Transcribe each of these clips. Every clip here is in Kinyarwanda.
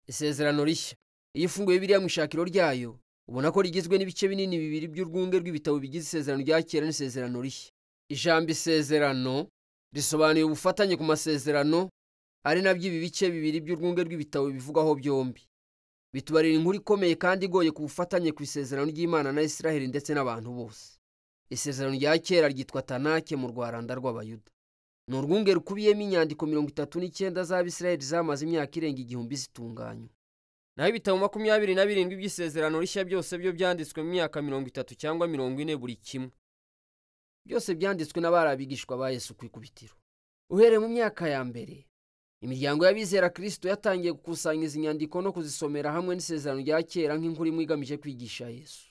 Isezerano rishya. Iyo ufunguye Bibiliya mu ishakiro ryayo, ubona ko rigizwe n'ibice binini bibiri by'urwunge rw'ibitabo bigize isezerano rya kera n'isezerano rishya. Ijambo isezerano risobanuye ubufatanye ku masezerano, ari nabyo ibi bice bibiri by'urwunge rw'ibitabo bivugaho byombi. Bitubarira inkuru ikomeye kandi igoye ku bufatanye ku isezerano ry'Imana na Isiraheli ndetse n'abantu bose. Isezerano rya kera ryitwa Tanake mu Rwanda rw'Abayuda. Ni urwunge rukubiyemo inyandiko 39 z'Abisiraheli zamaze imyaka irenga 1000 zitunganywa. Naho ibitabo 27 by'isezerano rishya byose byo byanditswe mu myaka 30 cyangwa 40 buri kimwe. Byose byanditswe n'abarabigishwa ba Yesu ku ikubitiro. Uhereye mu myaka ya mbere, imiryango y'abizera Kristo yatangiye gukusanya izi nyandiko no kuzisomera hamwe n'isezerano rya kera nk'inkuru imwe igamije kwigisha Yesu.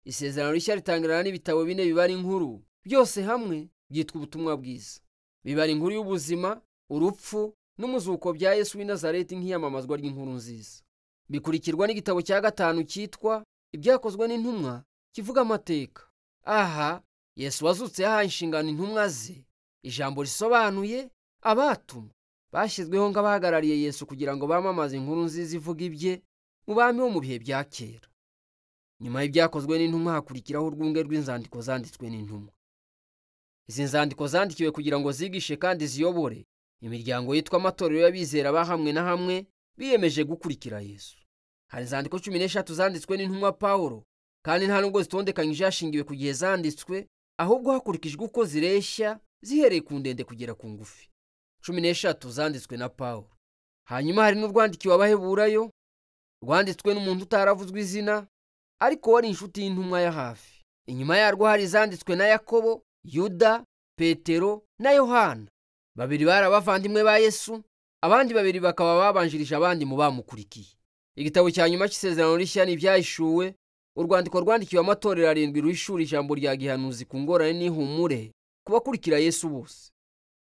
Isezerano rishya ritangirana n'ibitabo 4 bibara inkuru, byose hamwe byitwa ubutumwa bwiza. Bibara inkuru y'ubuzima, urupfu n'umuzuko bya Yesu w'i Nazareti nk'iyamamazwa ry'inkuru nziza. Bikurikirwa n'igitabo cya 5 cyitwa Ibyakozwe n'Intumwa, kivuga amateka. Aha Yesu wazutse yahaye inshingano intumwa ze, ijambo risobanuye abatumwa bashyizweho nk'abahagarariye Yesu kugira ngo bamamaze inkuru nziza ivuga ibye mu bami bo mu bihe bya kera. Nyuma y'Ibyakozwe n'Intumwa hakurikiraho urwunge rw'inzandiko zanditswe n'intumwa. Izi nzandiko zandikiwe kugira ngo zigishe kandi ziyobore imiryango yitwa amatorero y'abizera bahamwe na hamwe biyemeje gukurikira Yesu. Hari inzandiko 13 zanditswe n'intumwa Pawulo, kandi nta nubwo zitondekanyije hashingiwe ku gihe zanditswe, ahubwo hakurikijwe uko zireshya zihereye ku ndende kugera ku ngufi. 13 zanditswe na Pawulo. Hanyuma hari n'urwandikiwe Abaheburayo, rwanditswe n'umuntu utaravuzwe izina, ariko wari inshuti y'intumwa ya hafi. Inyuma yarwo hari izanditswe na Yakobo, Yuda, Petero na Yohana. Babiri bari abavandimwe ba Yesu, abandi babiri bakaba babanjirije abandi mu bamukurikiye. Igitabo cya nyuma cy'isezerano rishya ni Ibyahishuwe, urwandiko rwandikiwe amatorero 7 ruhishura ijambo rya gihanuzi ku ngorane n'ihumure ku bakurikira Yesu bose.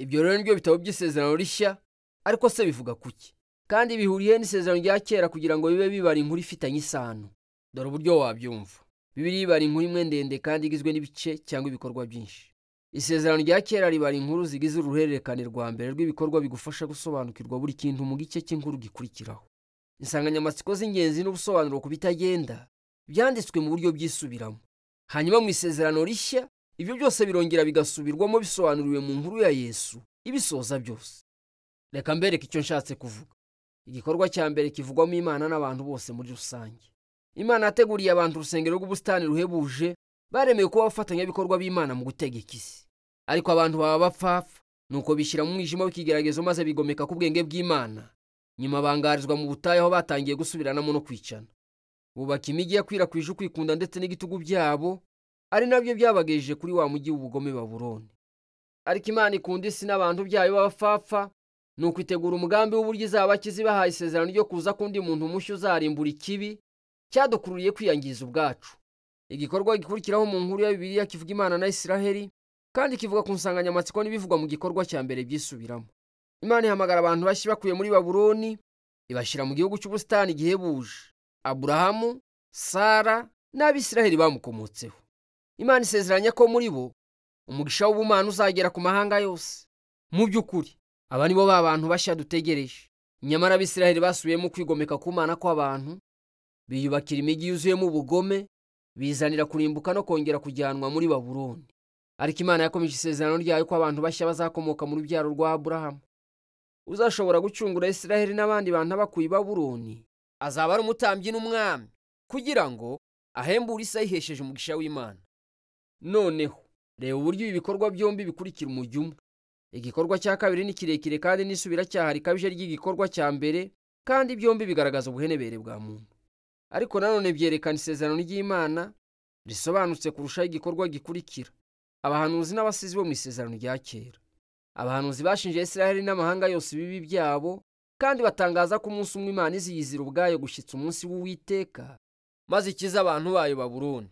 Ibyo rero nibyo bitabo by'isezerano rishya, ariko se bivuga kuki? Kandi bihuriye n'isezerano rya kera kugira ngo bibe bibara inkuru ifitanye isano. Dore uburyo wabyumva. Bibiliya ibara inkuru imwe ndende kandi igizwe n'ibice cyangwa ibikorwa byinshi. Isezerano rya kera ribara inkuru zigize uruhererekane rwa mbere rw'ibikorwa bigufasha gusobanukirwa buri kintu mu gice cy'inkuru gikurikiraho. Insanganyamatsiko z'ingenzi n'ubusobanuro ku bitagenda byanditswe mu buryo byisubiramo. Hanyuma mu isezerano rishya, ibyo byose birongera bigasubirwamo bisobanuriwe mu nkuru ya Yesu ibisoza byose. Reka mbereke icyo nshatse kuvuga. Igikorwa cya mbere kivugwamo Imana n'abantu bose muri rusange. Imana yateguriye abantu urusengero rw'ubusitani ruhebuje, baremewe kuba abafatanyabikorwa b'Imana mu gutegeka isi. Ariko abantu baba bapfapfa, nuko bishyira mu mwijima w'ikigeragezo maze bigomeka ku bwenge bw'Imana. Nyuma bangarizwa mu butayu aho batangiye gusubiranamo no kwicana. Bubaka imijyi yakwirakwije ukwikunda ndetse n'igitugu byabo, ari nabyo byabagejeje kuri wa mujyi w'ubugome Babuloni. Ariko Imana ikunda isi n'abantu byayo b'abapfapfa, nuko itegura umugambi w'uburyo izabakiza ibahaye isezerano ryo kuza kundi muntu mushya uzarimbura ikibi cyadukururiye kwiyangiza ubwacu. Igikorwa gikurikiraho mu nkuru ya Bibiliya kivuga Imana na Isiraheli, kandi kivuga ku nsanganyamatsiko n'ibivugwa mu gikorwa cya mbere byisubiramo. Imana ihamagara abantu bashya bakuye muri Babuloni, ibashyira mu gihugu cy'ubusitani gihebuje. Aburahamu, Sara n'Abisiraheli bamukomotseho. Imana isezeranya ko muri bo umugisha w'ubumana uzagera ku mahanga yose. Mu by'ukuri aba nibo bantu bashya dutegereje. Nyamara Abisiraheli basubiyemo kwigomeka ku Mana kw'abantu, biyubakira imijyi yuzuyemo ubugome, bizanira kurimbuka no kongera kujyanwa muri Babuloni. Ariko Imana yakomeje isezerano ryayo ko abantu bashya bazakomoka mu rubyaro rwa Aburahamu. Uzashobora gucungura Isiraheli n'abandi bantu bakuye i Babuloni azaba ari umutambyi n'umwami, kugira ngo ahembure isi ayihesheje umugisha w'Imana. Noneho reba uburyo ibi bikorwa byombi bikurikira umujyo umwe. Igikorwa cya kabiri ni kirekire kandi n'isubiracyaha rikabije ry'igikorwa cya mbere, kandi byombi bigaragaza ubuhenebere bwa muntu. Ariko nanone byerekana isezerano ry'Imana risobanutse kurushaho igikorwa gikurikira. Abahanuzi n'abasizi bo mu isezerano rya kera. Abahanuzi bashinje Isiraheli n'amahanga yose ibibi byabo, kandi batangaza ko umunsi umwe Imana iziyizira ubwayo gushyitsa umunsi w'Uwiteka, maze ikiza abantu bayo Babuloni.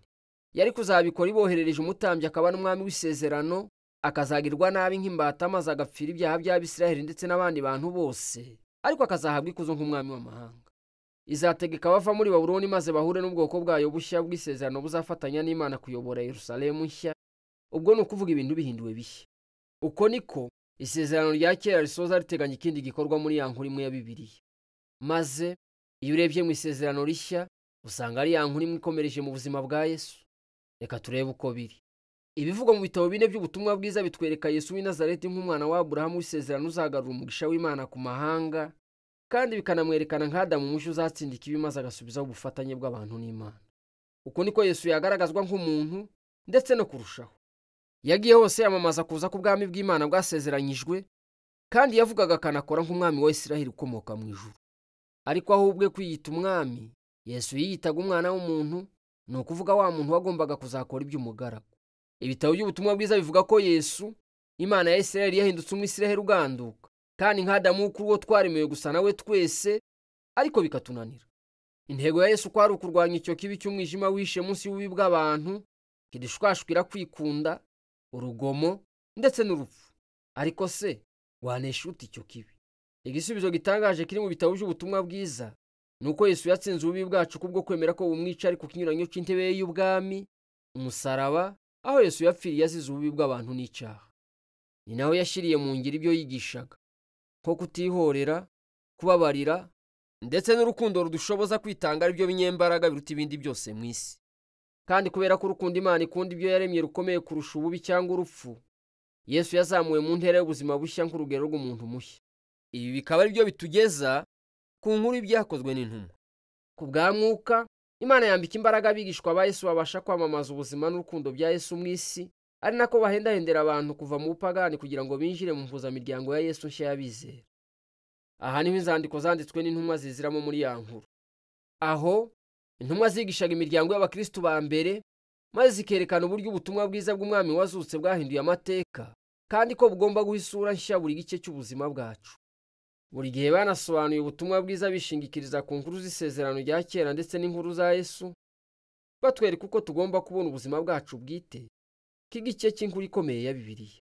Yari kuzabikora iboherereje umutambyi akaba n'umwami w'isezerano, akazagirwa nabi nk'imbata maze agapfira ibyaha by'Abisiraheli ndetse n'abandi bantu bose, ariko akazahabwa ikuzo nk'umwami w'amahanga. Izategeka bava muri Babuloni maze bahure n'ubwoko bwayo bushya bw'isezerano buzafatanya n'Imana kuyobora Yerusalemu nshya. Ubwo ni ukuvuga ibintu bihinduwe bishya. Uko niko isezerano rya kera risoza riteganya ikindi gikorwa muri ya nkuru imwe ya Bibiliya. Maze Iyo urebye mu isezerano rishya usanga ari ya nkuru imwe ikomereje mu buzima bwa Yesu. Reka turebe uko biri. Ibivugwa mu bitabo bine by'ubutumwa bwiza bitwereka Yesu w'i Nazareti nk'umwana wa Aburahamu w'isezerano uzagarura umugisha w'Imana ku mahanga, kandi bikanamwerekana nk'Adamu mushya uzatsinda ikibi maze agasubizaho ubufatanye bw'abantu n'Imana. Uko niko Yesu yagaragazwa nk'umuntu ndetse no kurushaho. Yagiye hose yamamaza kuza k'ubwami bw'Imana bwasezeranyijwe, kandi yavugaga akanakora nk'umwami wa Isiraheli ukomoka mu ijuru. Ariko ahubwo kwiyita umwami, Yesu yiyitaga umwana w'umuntu, ni ukuvuga wa muntu wagombaga kuzakora iby'umugaragu. Ibitabo by'ubutumwa bwiza bivuga ko Yesu, Imana ya Isiraheli, yahindutse umwisiraheli uganduka, kandi nk'Adamu kuri uwo twaremewe gusa nawe twese, ariko bikatunanira. Intego ya Yesu kwari ukurwanya icyo kibi cy'umwijima wishe munsi y'ububi bw'abantu, kidushwashwira kwikunda, urugomo ndetse n'urupfu. Ariko se wanesha ute icyo kibi? Igisubizo gitangaje kiri mu bitabo by'ubutumwa bwiza ni uko Yesu yatsinze ububi bwacu kubwo kwemera ko bumwica ari ku kinyuranyo cy'intebe ye y'ubwami, umusaraba, aho Yesu yapfiriye azize ububi bw'abantu n'icyaha. Ni naho yashyiriye mu ngiro ibyo yigishaga, nko kutihorera, kubabarira ndetse n'urukundo rudushoboza kwitanga, ari byo binyembaraga biruta ibindi byose mu isi. Kandi kubera ko urukundo Imana ikunda ibyo yaremye rukomeye kurusha ububi cyangwa urupfu, Yesu yazamuwe mu ntera y'ubuzima bushya nk'urugero rw'umuntu mushya. Ibi bikaba ari byo bitugeza ku nkuru y'ibyakozwe n'intumwa. Ku bwa Mwuka, Imana yambika imbaraga abigishwa ba Yesu babasha kwamamaza ubuzima n'urukundo bya Yesu mu isi, ari nako bahendahendera abantu kuva mu bupagani kugira ngo binjire mu mpuzamiryango ya Yesu nshya y'abizera. Aha niho inzandiko zanditswe n'intumwa ziziramo muri ya nkuru. Aho intumwa zigishaga imiryango y'abakristo ba mbere, maze zikerekana uburyo ubutumwa bwiza bw'umwami wazutse bwahinduye amateka, kandi ko bugomba guha isura nshya buri gice cy'ubuzima bwacu. Buri gihe banasobanuye ubutumwa bwiza bishingikiriza ku nkuru z'isezerano rya kera ndetse n'inkuru za Yesu, batwereka uko tugomba kubona ubuzima bwacu bwite k'igice cy'inkuru ikomeye ya Bibiliya.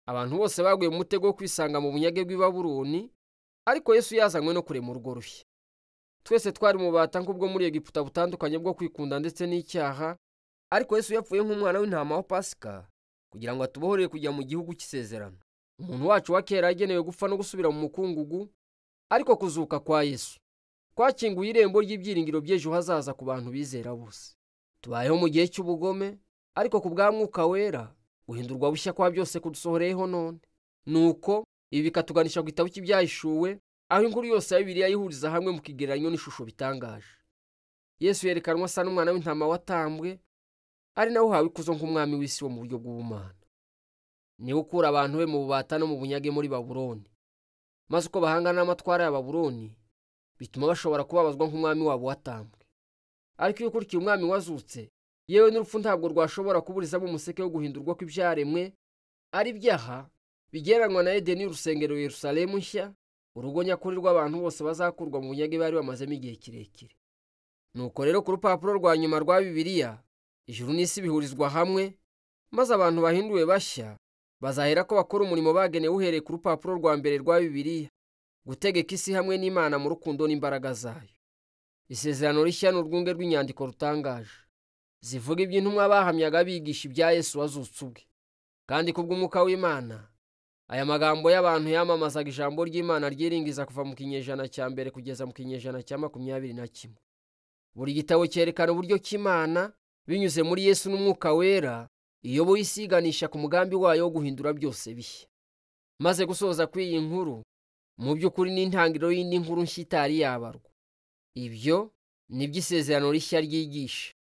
Abantu bose baguye mu mutego wo kwisanga mu bunyage bw'i Babuloni, ariko Yesu yazanywe no kurema urugo rushya. Twese twari mu bubata nk'ubwo muri Egiputa butandukanye bwo kwikunda ndetse n'icyaha, ariko Yesu yapfuye nk'umwana w'intama wa Pasika kugira ngo atubohorere kujya mu gihugu cy'isezerano. Umuntu wacu wa kera yagenewe gupfa no gusubira mu mukungugu, ariko kuzuka kwa Yesu kwakinguye irembo ry'ibyiringiro by'ejo hazaza ku bantu bizera bose. Tubayeho mu gihe cy'ubugome, ariko ku bwa Mwuka Wera guhindurwa bushya kwa byose kudusohoreyeho none. Nuko ibi bikatuganisha ku gitabo cy'ibyahishuwe, aho inkuru yose ya Bibiliya yihuriza hamwe mu kigereranyo n'ishusho bitangaje. Yesu yerekanwa asa n'umwana w'intama watambwe, ari nawe uhawe ikuzo nk'umwami w'isi wo mu buryo bw'ubumana. Niwe ukura abantu be mu bubata no mu bunyage muri Babuloni, maze uko bahangana n'amatwara ya Babuloni bituma bashobora kubabazwa nk'umwami wabo watambwe. Ariko iyo ukurikiye umwami wazutse, yewe n'urupfu ntabwo rwashobora kuburizamo umuseke wo guhindurwa kw'ibyaremwe, ari byaha bigereranywa na Edeni y'urusengero Yerusalemu nshya, urugo nyakuri rw'abantu bose bazakurwa mu bunyage bari bamazemo igihe kirekire. Nuko rero ku rupapuro rwa nyuma rwa Bibiliya, ijuru n'isi bihurizwa hamwe, maze abantu bahinduwe bashya bazahera ko bakora umurimo bagenewe uhereye ku rupapuro rwa mbere rwa Bibiliya, gutegeka isi hamwe n'Imana mu rukundo n'imbaraga zayo. Isezerano rishya ni urwunge rw'inyandiko rutangaje, zivuga iby'intumwa bahamyaga bigisha ibya Yesu wazutse ubwe. Kandi kubw'Umwuka w'Imana, aya magambo y'abantu yamamazaga ijambo ry'Imana ryiringiza kuva mu kinyejana cya mbere kugeza mu kinyejana cya 21. Buri gitabo cyerekana uburyo cy'Imana binyuze muri Yesu n'Umwuka Wera iyoboye isiganisha ku mugambi wayo wo guhindura byose bishya. Maze gusoza kw'iyi nkuru, mu by'ukuri n'intangiriro y'indi nkuru nshya itari yabarwa. Ibyo ni by'isezerano rishya ryigisha.